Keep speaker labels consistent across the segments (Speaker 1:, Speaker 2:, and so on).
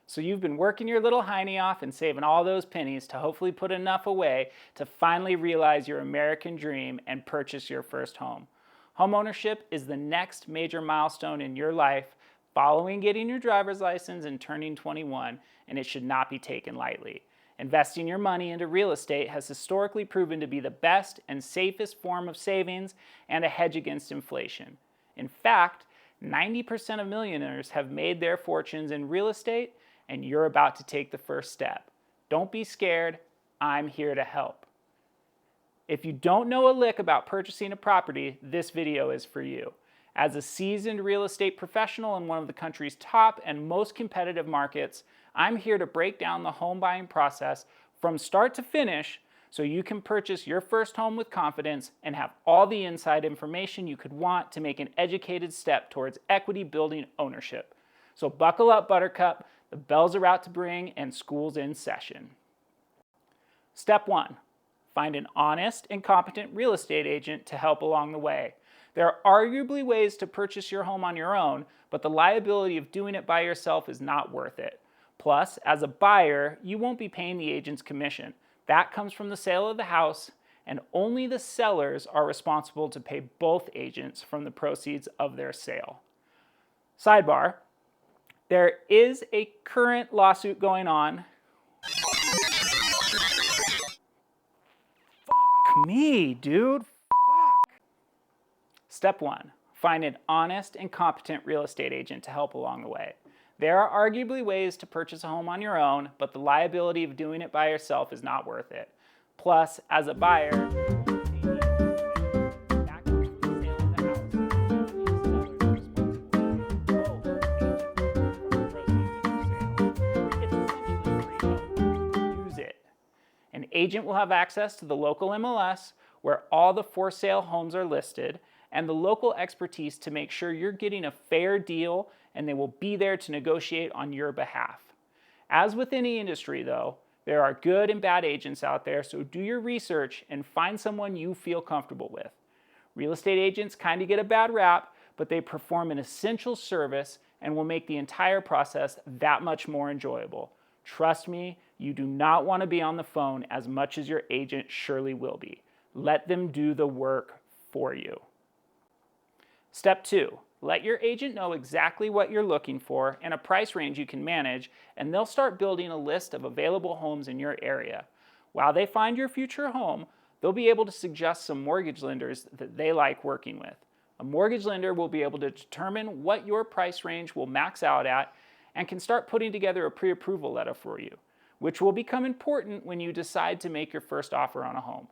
Speaker 1: So you've been working your little hiney off and saving all those pennies to hopefully put enough away to finally realize your American dream and purchase your first home. Homeownership is the next major milestone in your life following getting your driver's license and turning 21, and it should not be taken lightly. Investing your money into real estate has historically proven to be the best and safest form of savings and a hedge against inflation. In fact, 90% of millionaires have made their fortunes in real estate, and you're about to take the first step. Don't be scared. I'm here to help. If you don't know a lick about purchasing a property, this video is for you. As a seasoned real estate professional in one of the country's top and most competitive markets, I'm here to break down the home buying process from start to finish so you can purchase your first home with confidence and have all the inside information you could want to make an educated step towards equity building ownership. So buckle up, Buttercup. The bells are out to ring and school's in session. Step 1. Find an honest and competent real estate agent to help along the way. There are arguably ways to purchase your home on your own, but the liability of doing it by yourself is not worth it. Plus, as a buyer, you won't be paying the agent's commission. That comes from the sale of the house, and only the sellers are responsible to pay both agents from the proceeds of their sale. Sidebar, there is a current lawsuit going on. Fuck me, dude. Fuck. Step 1. Find an honest and competent real estate agent to help along the way. There are arguably ways to purchase a home on your own, but the liability of doing it by yourself is not worth it. Plus, as a buyer, an agent will have access to the local MLS where all the for sale homes are listed and the local expertise to make sure you're getting a fair deal, and they will be there to negotiate on your behalf. As with any industry though, there are good and bad agents out there, so do your research and find someone you feel comfortable with. Real estate agents kind of get a bad rap, but they perform an essential service and will make the entire process that much more enjoyable. Trust me, you do not want to be on the phone as much as your agent surely will be. Let them do the work for you. Step 2. Let your agent know exactly what you're looking for and a price range you can manage, and they'll start building a list of available homes in your area. While they find your future home, they'll be able to suggest some mortgage lenders that they like working with. A mortgage lender will be able to determine what your price range will max out at and can start putting together a pre-approval letter for you, which will become important when you decide to make your first offer on a home.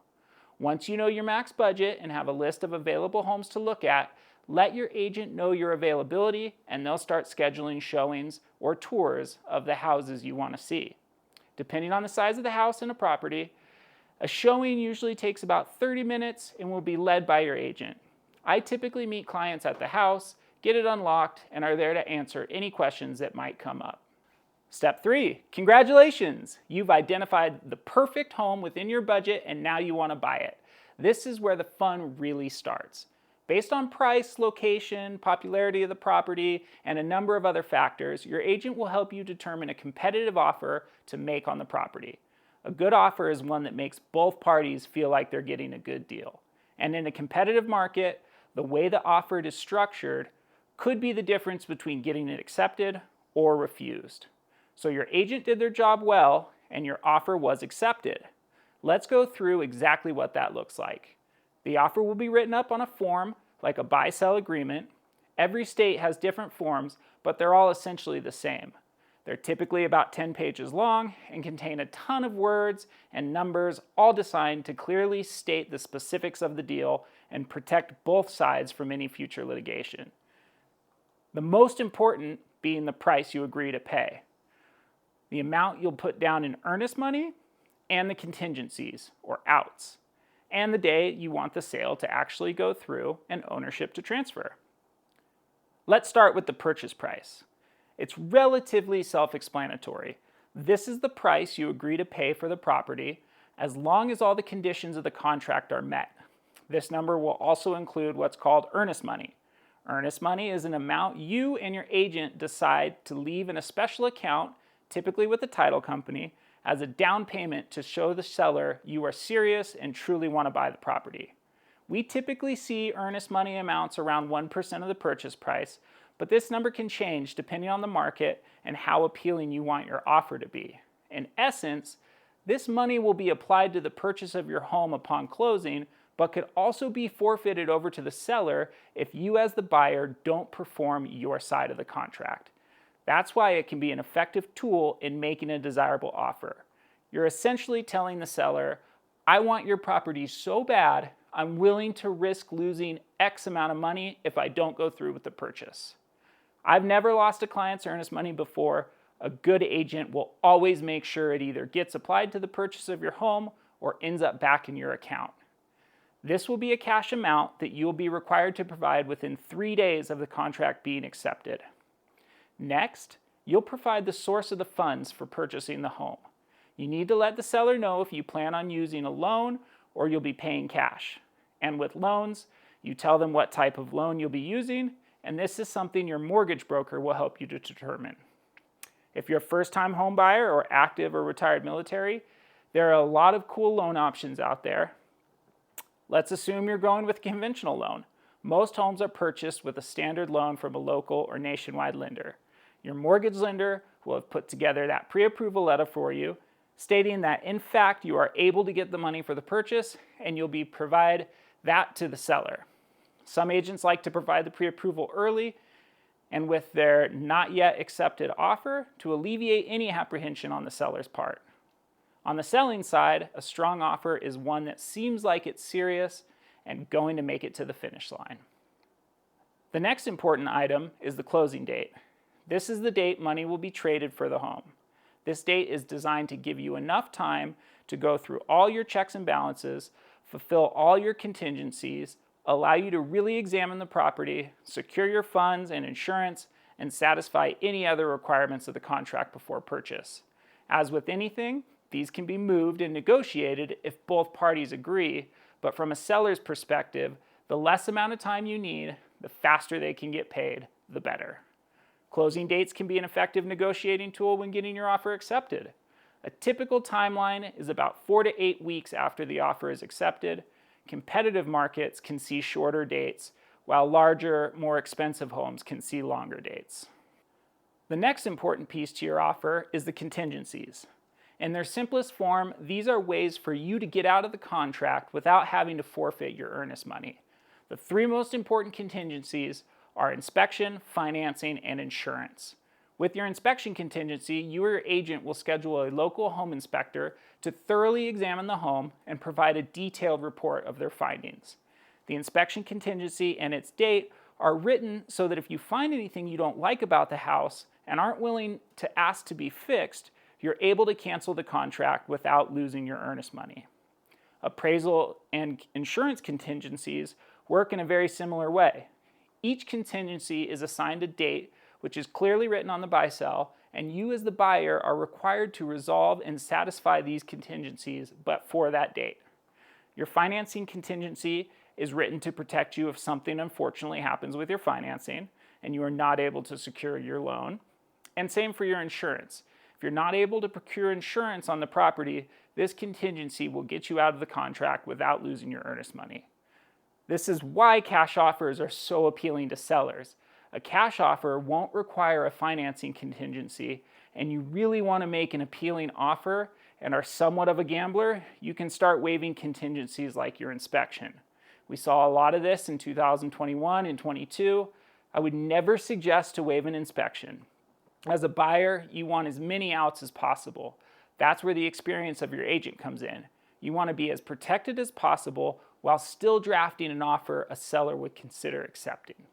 Speaker 1: Once you know your max budget and have a list of available homes to look at, let your agent know your availability and they'll start scheduling showings or tours of the houses you want to see. Depending on the size of the house and a property, a showing usually takes about 30 minutes and will be led by your agent. I typically meet clients at the house, get it unlocked, and are there to answer any questions that might come up. Step 3, congratulations! You've identified the perfect home within your budget and now you want to buy it. This is where the fun really starts. Based on price, location, popularity of the property, and a number of other factors, your agent will help you determine a competitive offer to make on the property. A good offer is one that makes both parties feel like they're getting a good deal. And in a competitive market, the way the offer is structured could be the difference between getting it accepted or refused. So your agent did their job well and your offer was accepted. Let's go through exactly what that looks like. The offer will be written up on a form like a buy-sell agreement. Every state has different forms, but they're all essentially the same. They're typically about 10 pages long and contain a ton of words and numbers, all designed to clearly state the specifics of the deal and protect both sides from any future litigation. The most important being the price you agree to pay, the amount you'll put down in earnest money, and the contingencies, or outs, and the day you want the sale to actually go through and ownership to transfer. Let's start with the purchase price. It's relatively self-explanatory. This is the price you agree to pay for the property as long as all the conditions of the contract are met. This number will also include what's called earnest money. Earnest money is an amount you and your agent decide to leave in a special account typically with the title company, as a down payment to show the seller you are serious and truly want to buy the property. We typically see earnest money amounts around 1% of the purchase price, but this number can change depending on the market and how appealing you want your offer to be. In essence, this money will be applied to the purchase of your home upon closing, but could also be forfeited over to the seller if you as the buyer don't perform your side of the contract. That's why it can be an effective tool in making a desirable offer. You're essentially telling the seller, I want your property so bad, I'm willing to risk losing X amount of money if I don't go through with the purchase. I've never lost a client's earnest money before. A good agent will always make sure it either gets applied to the purchase of your home or ends up back in your account. This will be a cash amount that you will be required to provide within 3 days of the contract being accepted. Next, you'll provide the source of the funds for purchasing the home. You need to let the seller know if you plan on using a loan or you'll be paying cash. And with loans, you tell them what type of loan you'll be using, and this is something your mortgage broker will help you to determine. If you're a first-time home buyer or active or retired military, there are a lot of cool loan options out there. Let's assume you're going with a conventional loan. Most homes are purchased with a standard loan from a local or nationwide lender. Your mortgage lender will have put together that pre-approval letter for you, stating that in fact you are able to get the money for the purchase and you'll be provide that to the seller. Some agents like to provide the pre-approval early and with their not yet accepted offer to alleviate any apprehension on the seller's part. On the selling side, a strong offer is one that seems like it's serious and going to make it to the finish line. The next important item is the closing date. This is the date money will be traded for the home. This date is designed to give you enough time to go through all your checks and balances, fulfill all your contingencies, allow you to really examine the property, secure your funds and insurance, and satisfy any other requirements of the contract before purchase. As with anything, these can be moved and negotiated if both parties agree, but from a seller's perspective, the less amount of time you need, the faster they can get paid, the better. Closing dates can be an effective negotiating tool when getting your offer accepted. A typical timeline is about 4 to 8 weeks after the offer is accepted. Competitive markets can see shorter dates, while larger, more expensive homes can see longer dates. The next important piece to your offer is the contingencies. In their simplest form, these are ways for you to get out of the contract without having to forfeit your earnest money. The 3 most important contingencies are inspection, financing, and insurance. With your inspection contingency, you or your agent will schedule a local home inspector to thoroughly examine the home and provide a detailed report of their findings. The inspection contingency and its date are written so that if you find anything you don't like about the house and aren't willing to ask to be fixed, you're able to cancel the contract without losing your earnest money. Appraisal and insurance contingencies work in a very similar way. Each contingency is assigned a date which is clearly written on the buy-sell, and you as the buyer are required to resolve and satisfy these contingencies but for that date. Your financing contingency is written to protect you if something unfortunately happens with your financing and you are not able to secure your loan. And same for your insurance. If you're not able to procure insurance on the property, this contingency will get you out of the contract without losing your earnest money. This is why cash offers are so appealing to sellers. A cash offer won't require a financing contingency, and you really want to make an appealing offer and are somewhat of a gambler, you can start waiving contingencies like your inspection. We saw a lot of this in 2021 and 22. I would never suggest to waive an inspection. As a buyer, you want as many outs as possible. That's where the experience of your agent comes in. You want to be as protected as possible while still drafting an offer a seller would consider accepting.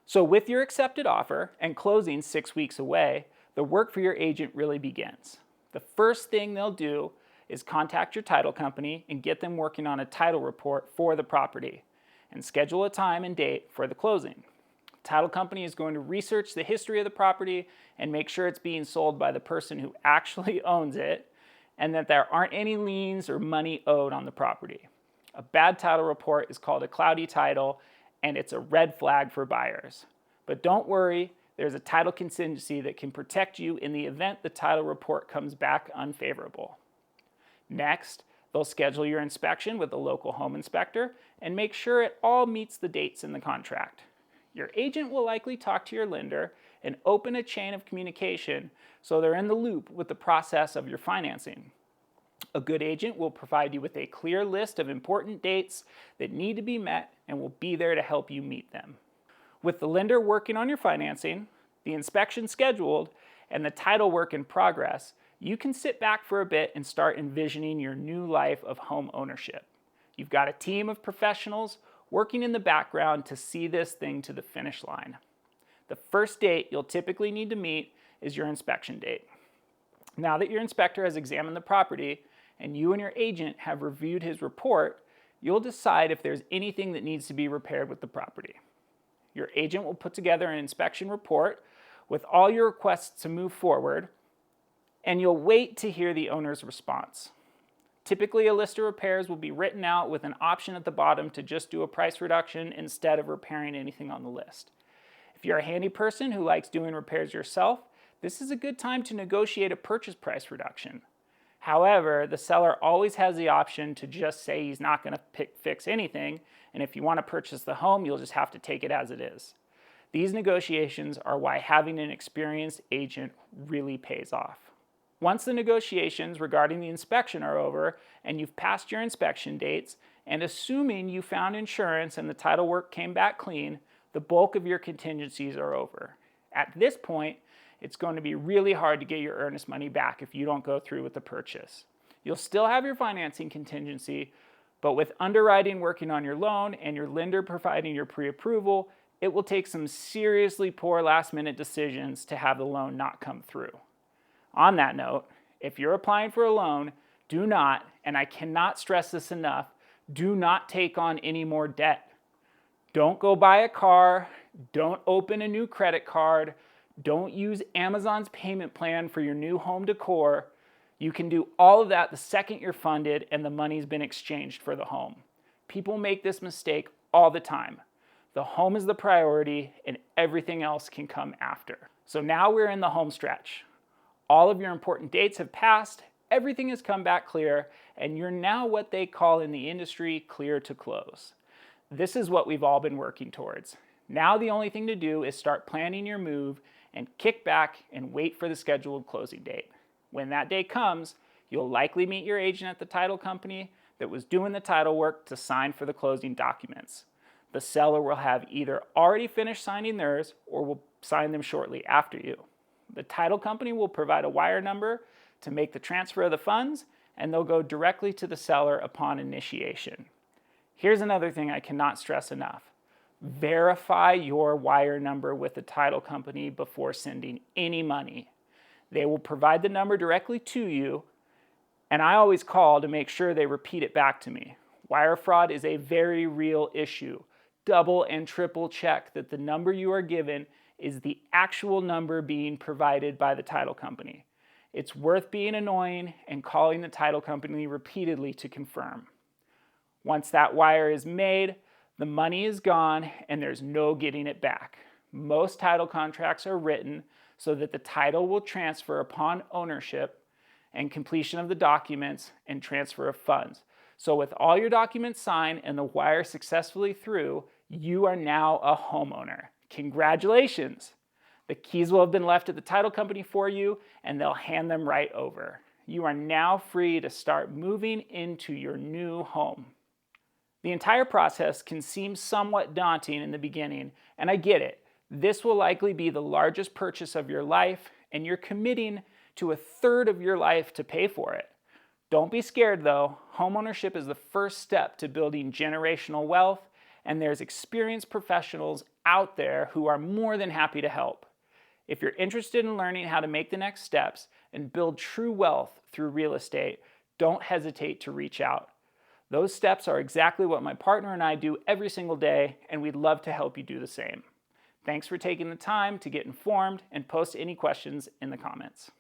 Speaker 1: So with your accepted offer and closing 6 weeks away, the work for your agent really begins. The first thing they'll do is contact your title company and get them working on a title report for the property and schedule a time and date for the closing. The title company is going to research the history of the property and make sure it's being sold by the person who actually owns it and that there aren't any liens or money owed on the property. A bad title report is called a cloudy title, and it's a red flag for buyers. But don't worry, there's a title contingency that can protect you in the event the title report comes back unfavorable. Next, they'll schedule your inspection with the local home inspector and make sure it all meets the dates in the contract. Your agent will likely talk to your lender and open a chain of communication so they're in the loop with the process of your financing. A good agent will provide you with a clear list of important dates that need to be met and will be there to help you meet them. With the lender working on your financing, the inspection scheduled, and the title work in progress, you can sit back for a bit and start envisioning your new life of home ownership. You've got a team of professionals working in the background to see this thing to the finish line. The first date you'll typically need to meet is your inspection date. Now that your inspector has examined the property and you and your agent have reviewed his report, you'll decide if there's anything that needs to be repaired with the property. Your agent will put together an inspection report with all your requests to move forward, and you'll wait to hear the owner's response. Typically, a list of repairs will be written out with an option at the bottom to just do a price reduction instead of repairing anything on the list. If you're a handy person who likes doing repairs yourself, this is a good time to negotiate a purchase price reduction. However, the seller always has the option to just say he's not going to fix anything, and if you want to purchase the home, you'll just have to take it as it is. These negotiations are why having an experienced agent really pays off. Once the negotiations regarding the inspection are over and you've passed your inspection dates, and assuming you found insurance and the title work came back clean, the bulk of your contingencies are over. At this point, it's going to be really hard to get your earnest money back if you don't go through with the purchase. You'll still have your financing contingency, but with underwriting working on your loan and your lender providing your pre-approval, it will take some seriously poor last-minute decisions to have the loan not come through. On that note, if you're applying for a loan, do not, and I cannot stress this enough, do not take on any more debt. Don't go buy a car, don't open a new credit card, don't use Amazon's payment plan for your new home decor. You can do all of that the second you're funded and the money's been exchanged for the home. People make this mistake all the time. The home is the priority and everything else can come after. So now we're in the home stretch. All of your important dates have passed, everything has come back clear, and you're now what they call in the industry clear to close. This is what we've all been working towards. Now the only thing to do is start planning your move and kick back and wait for the scheduled closing date. When that day comes, you'll likely meet your agent at the title company that was doing the title work to sign for the closing documents. The seller will have either already finished signing theirs or will sign them shortly after you. The title company will provide a wire number to make the transfer of the funds, and they'll go directly to the seller upon initiation. Here's another thing I cannot stress enough. Verify your wire number with the title company before sending any money. They will provide the number directly to you, and I always call to make sure they repeat it back to me. Wire fraud is a very real issue. Double and triple check that the number you are given is the actual number being provided by the title company. It's worth being annoying and calling the title company repeatedly to confirm. Once that wire is made, the money is gone and there's no getting it back. Most title contracts are written so that the title will transfer upon ownership and completion of the documents and transfer of funds. So with all your documents signed and the wire successfully through, you are now a homeowner. Congratulations! The keys will have been left at the title company for you and they'll hand them right over. You are now free to start moving into your new home. The entire process can seem somewhat daunting in the beginning, and I get it. This will likely be the largest purchase of your life, and you're committing to a third of your life to pay for it. Don't be scared though. Homeownership is the first step to building generational wealth, and there's experienced professionals out there who are more than happy to help. If you're interested in learning how to make the next steps and build true wealth through real estate, don't hesitate to reach out. Those steps are exactly what my partner and I do every single day, and we'd love to help you do the same. Thanks for taking the time to get informed and post any questions in the comments.